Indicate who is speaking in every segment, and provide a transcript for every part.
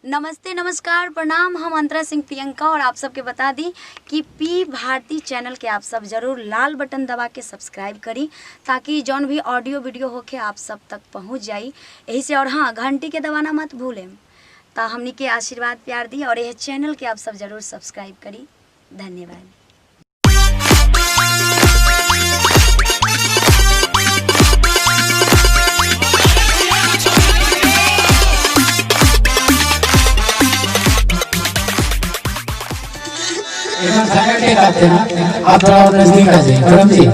Speaker 1: नमस्ते, नमस्कार, प्रणाम। हम अंतरा सिंह प्रियंका और आप सबके बता दी कि पी भारती चैनल के आप सब ज़रूर लाल बटन दबा के सब्सक्राइब करी ताकि जौन भी ऑडियो वीडियो होके आप सब तक पहुंच जाई। यही से और हाँ, घंटी के दबाना मत भूलें। तो हमनी के आशीर्वाद प्यार दी और यह चैनल के आप सब ज़रूर सब्सक्राइब करी। धन्यवाद।
Speaker 2: आप थोड़ा और नजदीक आ जाइए करम जी।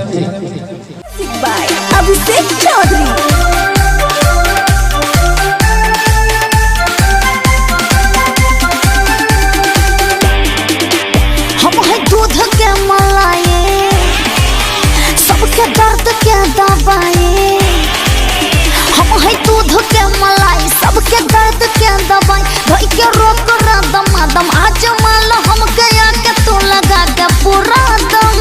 Speaker 3: बाय अभिषेक चौधरी। हम है दूध के मलाई, सबके दर्द के दवाई। हम है दूध के मलाई, सबके दर्द के दवाई। भाई के रोक दम दम आज माल हम गया के तू लगा के पूरा दम।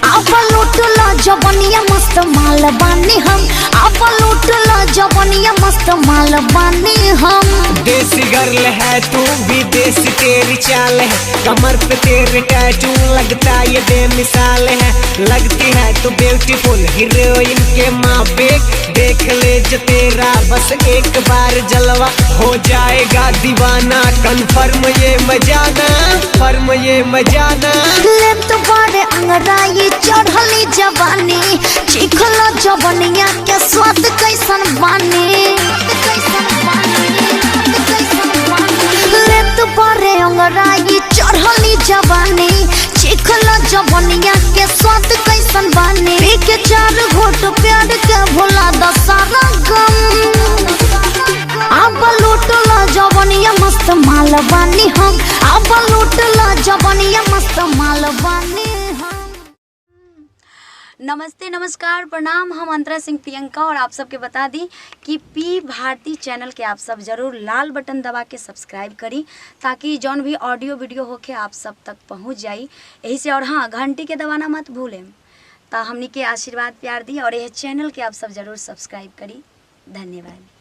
Speaker 3: आप लूट लो जवनिया मस्त माल बानी हम। आप लूट लो जवनिया मस्त माल बानी हम।
Speaker 4: देसी गर्ल है तू भी देसी तेरी चाल है, कमर पे तेरे टैटू लगता ये बेमिसाल है। लगती है तू ब्यूटीफुल हीरोइन के मापे, देख ले जो तेरा बस एक बार जलवा हो जाएगा दीवाना। कन्फर्म ये मजाना, फर्म ये मजाना।
Speaker 3: ले तो बड़े अंगड़ाई चढ़ली जवानी, चिखलो जवनिया के स्वाद कैसन बानी। ले तो बड़े अंगड़ाई चढ़ली जवानी, चिखलो जवनिया के स्वाद कैसन बानी। पी के 4 घोट प्यार के भुला द सारा गम। अब लूट लो जवनिया मस्त माल बानी हम। अब लूट लो जवनिया मस्त माल बानी हम।
Speaker 1: नमस्ते, नमस्कार, प्रणाम। हम अंतरा सिंह प्रियंका और आप सबके बता दी कि पी भारती चैनल के आप सब ज़रूर लाल बटन दबा के सब्सक्राइब करी ताकि जौन भी ऑडियो वीडियो होके आप सब तक पहुंच जाई। यही से और हाँ, घंटी के दबाना मत भूलें। तो हमनी के आशीर्वाद प्यार दी और यह चैनल के आप सब ज़रूर सब्सक्राइब करी। धन्यवाद।